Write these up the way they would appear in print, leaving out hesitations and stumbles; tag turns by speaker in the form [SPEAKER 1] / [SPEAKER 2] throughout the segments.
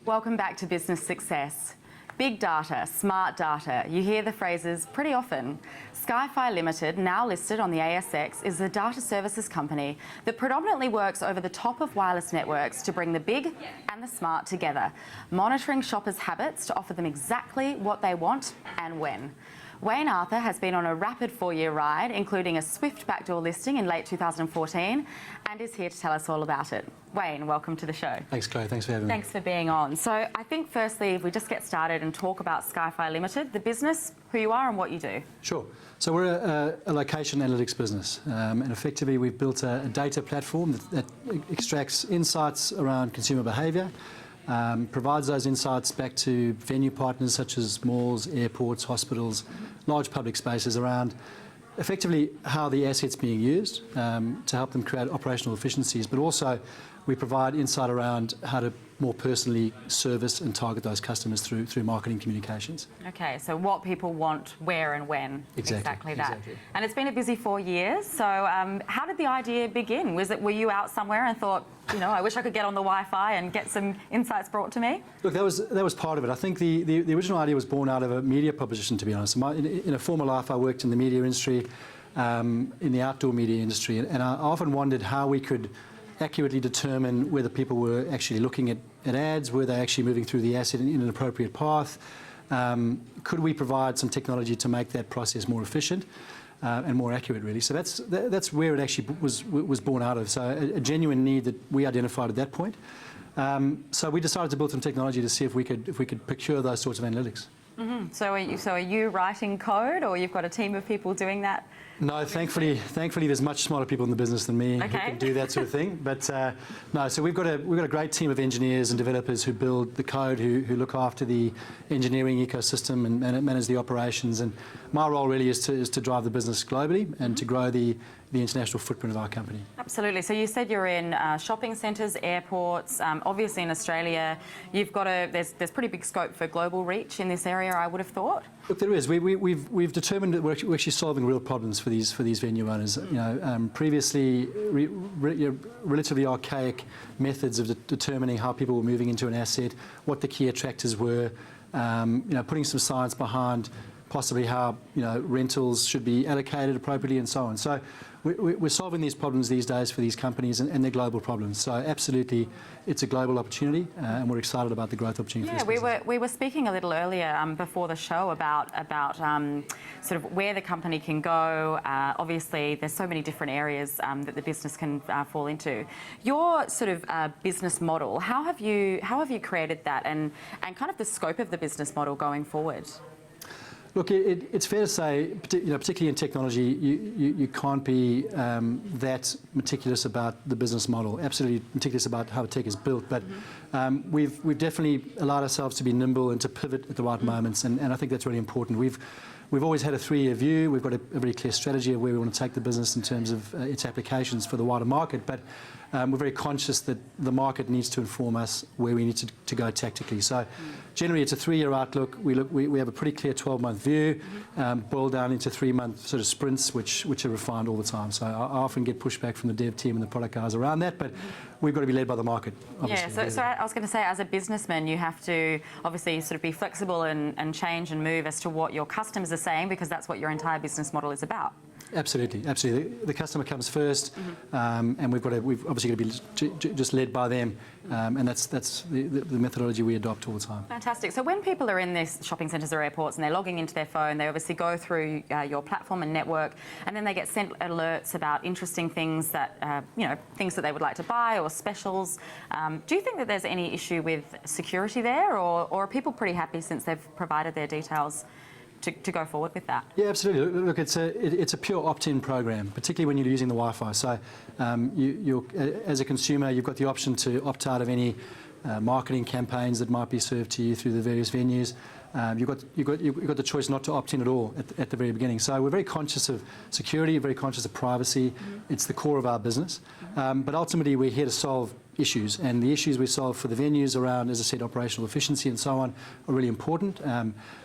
[SPEAKER 1] Welcome back to Business Success. Big data, smart data, you hear the phrases pretty often. Skyfire Limited, now listed on the ASX, is a data services company that predominantly works over the top of wireless networks to bring the big and the smart together, monitoring shoppers' habits to offer them exactly what they want and when. Wayne Arthur has been on a rapid 4-year ride, including a swift backdoor listing in late 2014, and is here to tell us all about it. Wayne, welcome to the show.
[SPEAKER 2] Thanks, Chloe. Thanks for having me.
[SPEAKER 1] Thanks for being on. So I think firstly, if we just get started and talk about Skyfire Limited, the business, who you are and what you do.
[SPEAKER 2] Sure. So we're a location analytics business, and effectively we've built a data platform that extracts insights around consumer behaviour, provides those insights back to venue partners such as malls, airports, hospitals, large public spaces around effectively how the asset's being used to help them create operational efficiencies, but also we provide insight around how to more personally service and target those customers through marketing communications.
[SPEAKER 1] Okay, so what people want, where and when.
[SPEAKER 2] Exactly that.
[SPEAKER 1] Exactly. And it's been a busy 4 years, so how did the idea begin? Were you out somewhere and thought, you know, I wish I could get on the Wi-Fi and get some insights brought to me?
[SPEAKER 2] Look, that was part of it. I think the original idea was born out of a media proposition, to be honest. In a former life, I worked in the media industry, in the outdoor media industry, and I often wondered how we could accurately determine whether people were actually looking at ads, were they actually moving through the asset in an appropriate path. Could we provide some technology to make that process more efficient and more accurate, really? So that's where it actually was born out of. So a genuine need that we identified at that point. So we decided to build some technology to see if we could procure those sorts of analytics.
[SPEAKER 1] Mm-hmm. So are you writing code, or you've got a team of people doing that?
[SPEAKER 2] No, thankfully, there's much smarter people in the business than me who can do that sort of thing. But no, so we've got a great team of engineers and developers who build the code, who look after the engineering ecosystem and manage the operations. And my role really is to drive the business globally and to grow the international footprint of our company.
[SPEAKER 1] Absolutely. So you said you're in shopping centres, airports. Obviously, in Australia, you've got there's pretty big scope for global reach in this area, I would have thought.
[SPEAKER 2] Look, there is. We've determined that we're actually solving real problems for these venue owners. You know, previously relatively archaic methods of determining how people were moving into an asset, what the key attractors were. You know, putting some science behind possibly how rentals should be allocated appropriately and so on. So we're solving these problems these days for these companies, and they're global problems. So absolutely, it's a global opportunity, and we're excited about the growth opportunity.
[SPEAKER 1] Yeah, we were speaking a little earlier before the show about sort of where the company can go. Obviously, there's so many different areas that the business can fall into. Your sort of business model, how have you created that, and kind of the scope of the business model going forward?
[SPEAKER 2] Look, it's fair to say, particularly in technology, you can't be that meticulous about the business model. Absolutely meticulous about how tech is built, but we've definitely allowed ourselves to be nimble and to pivot at the right moments, and I think that's really important. We've always had a 3-year view. We've got a very clear strategy of where we want to take the business in terms of its applications for the wider market, but we're very conscious that the market needs to inform us where we need to go tactically. So generally it's a 3-year outlook. We have a pretty clear 12-month view, boiled down into 3-month sort of sprints, which are refined all the time. So I often get pushback from the dev team and the product guys around that, but we've got to be led by the market, obviously.
[SPEAKER 1] Yeah, so I was going to say, as a businessman, you have to obviously sort of be flexible and change and move as to what your customers are saying, because that's what your entire business model is about.
[SPEAKER 2] Absolutely, absolutely. The customer comes first, and we've obviously got to be just led by them, and that's the methodology we adopt all the time.
[SPEAKER 1] Fantastic. So when people are in these shopping centres or airports and they're logging into their phone, they obviously go through your platform and network, and then they get sent alerts about interesting things that things that they would like to buy or specials. Do you think that there's any issue with security there, or are people pretty happy since they've provided their details to go forward with that?
[SPEAKER 2] Yeah, absolutely. Look, it's a pure opt-in program, particularly when you're using the Wi-Fi. So as a consumer, you've got the option to opt out of any marketing campaigns that might be served to you through the various venues. You've got the choice not to opt in at all at the very beginning. So we're very conscious of security, very conscious of privacy. It's the core of our business. But ultimately, we're here to solve issues, and the issues we solve for the venues around, as I said, operational efficiency and so on, are really important.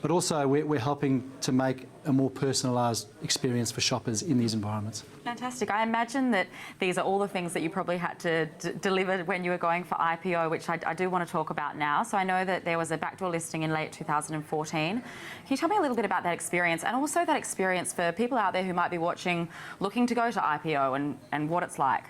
[SPEAKER 2] But also, we're helping to make a more personalised experience for shoppers in these environments.
[SPEAKER 1] Fantastic. I imagine that these are all the things that you probably had to deliver when you were going for IPO, which I do want to talk about now. So I know that there was a backdoor listing in late 2014. Can you tell me a little bit about that experience, and also that experience for people out there who might be watching, looking to go to IPO, and what it's like?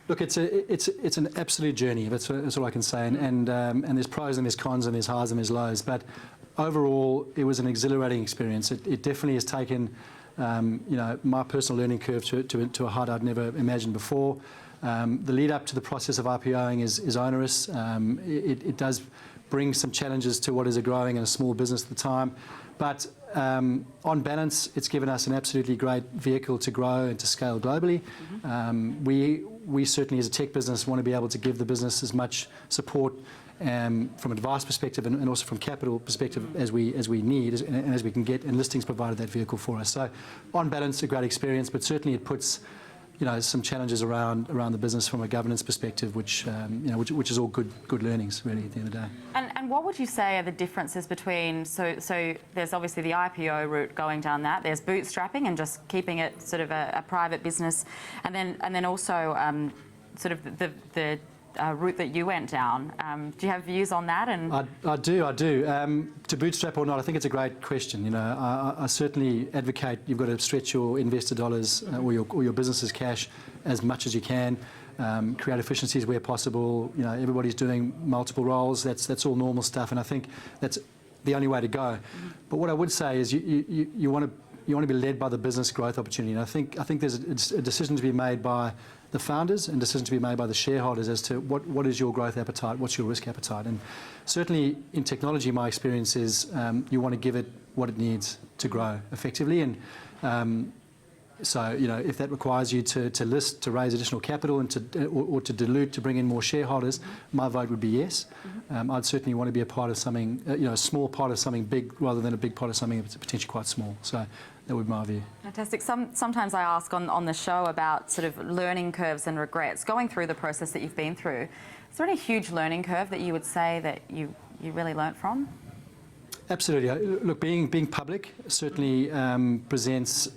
[SPEAKER 2] Look, it's an absolute journey. That's all I can say. And there's pros and there's cons and there's highs and there's lows. But overall, it was an exhilarating experience. It definitely has taken my personal learning curve to a height I'd never imagined before. The lead up to the process of IPOing is onerous. It does bring some challenges to what is a growing and a small business at the time. But on balance, it's given us an absolutely great vehicle to grow and to scale globally. We certainly, as a tech business, want to be able to give the business as much support from advice perspective and also from capital perspective as we need and as we can get, and listings provided that vehicle for us. So on balance, a great experience, but certainly it puts some challenges around the business from a governance perspective, which is all good learnings really at the end of the day.
[SPEAKER 1] And what would you say are the differences between, so there's obviously the IPO route going down that, there's bootstrapping and just keeping it sort of a private business, and then also sort of the route that you went down. Do you have views on that? And
[SPEAKER 2] I do. To bootstrap or not, I think it's a great question. I certainly advocate you've got to stretch your investor dollars or your business's cash as much as you can. Create efficiencies where possible. Everybody's doing multiple roles. That's all normal stuff, and I think that's the only way to go. But what I would say is you want to be led by the business growth opportunity. And I think there's a decision to be made by the founders and decision to be made by the shareholders as to what is your growth appetite, what's your risk appetite. And certainly in technology, my experience is you want to give it what it needs to grow effectively. And so if that requires you to list, to raise additional capital, and or to dilute, to bring in more shareholders, my vote would be yes. I'd certainly want to be a part of something, a small part of something big rather than a big part of something that's potentially quite small. So that would be my view.
[SPEAKER 1] Fantastic. Sometimes I ask on the show about sort of learning curves and regrets. Going through the process that you've been through, is there any huge learning curve that you would say that you really learnt from?
[SPEAKER 2] Absolutely. Look, being public certainly presents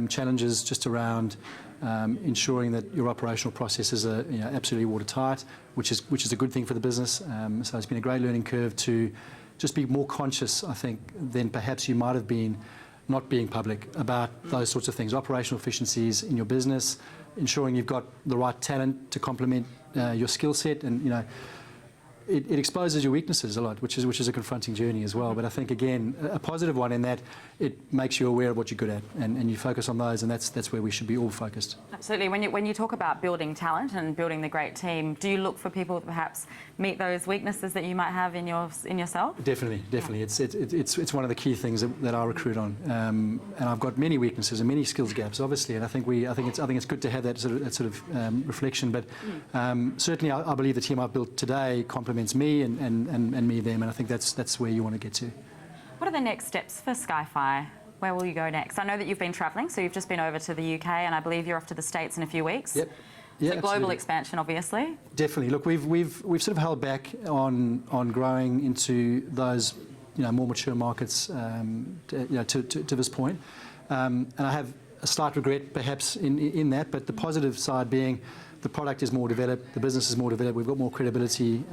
[SPEAKER 2] challenges just around ensuring that your operational processes are absolutely watertight, which is a good thing for the business. So it's been a great learning curve to just be more conscious, I think, than perhaps you might have been not being public about those sorts of things. Operational efficiencies in your business, ensuring you've got the right talent to complement your skill set, and it exposes your weaknesses a lot, which is a confronting journey as well. But I think, again, a positive one in that it makes you aware of what you're good at, and you focus on those, and that's where we should be all focused.
[SPEAKER 1] Absolutely. When you talk about building talent and building the great team, do you look for people that perhaps meet those weaknesses that you might have in yourself? Definitely.
[SPEAKER 2] Yeah. It's one of the key things that I recruit on, and I've got many weaknesses and many skills gaps, obviously, and I think it's good to have that sort of reflection. But certainly, I believe the team I've built today complements me and me them, and I think that's where you want to get to.
[SPEAKER 1] What are the next steps for Skyfire? Where will you go next? I know that you've been travelling, so you've just been over to the UK, and I believe you're off to the States in a few weeks.
[SPEAKER 2] Yep. Yeah,
[SPEAKER 1] so global expansion, obviously. Definitely.
[SPEAKER 2] Look, we've sort of held back on growing into those more mature markets to this point, and I have a slight regret perhaps in that, but the positive side being the product is more developed, the business is more developed, we've got more credibility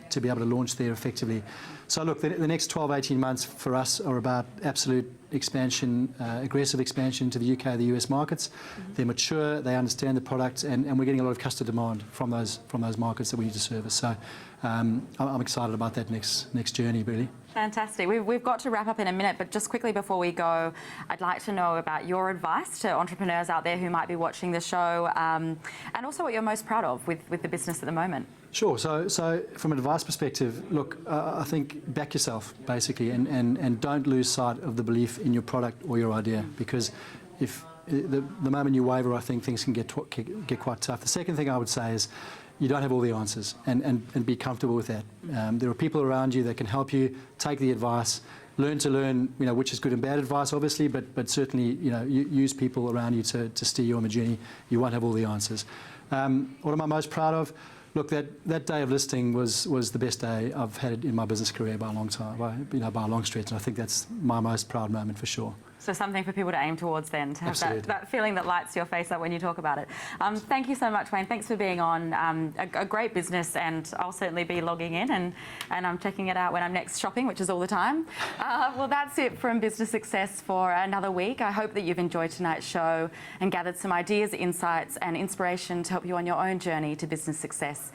[SPEAKER 2] to be able to launch there effectively. So look, the next 12, 18 months for us are about absolute expansion, aggressive expansion to the UK, the US markets. They're mature, they understand the product, and we're getting a lot of customer demand from those markets that we need to service. So I'm excited about that next journey, really.
[SPEAKER 1] Fantastic. We've got to wrap up in a minute, but just quickly before we go, I'd like to know about your advice to entrepreneurs out there who might be watching the show, and also what you're most proud of with the business at the moment.
[SPEAKER 2] Sure. So from an advice perspective, look, I think back yourself, basically, and don't lose sight of the belief in your product or your idea, because if the moment you waver, I think things can get quite tough. The second thing I would say is you don't have all the answers, and be comfortable with that. There are people around you that can help you. Take the advice, learn, which is good and bad advice, obviously, but certainly, use people around you to steer you on the journey. You won't have all the answers. What am I most proud of? Look, that day of listing was the best day I've had in my business career by a long time, by a long stretch, and I think that's my most proud moment for sure.
[SPEAKER 1] So something for people to aim towards then, to have that feeling that lights your face up when you talk about it. Thank you so much, Wayne. Thanks for being on. A great business, and I'll certainly be logging in and I'm checking it out when I'm next shopping, which is all the time. Well, that's it from Business Success for another week. I hope that you've enjoyed tonight's show and gathered some ideas, insights and inspiration to help you on your own journey to business success.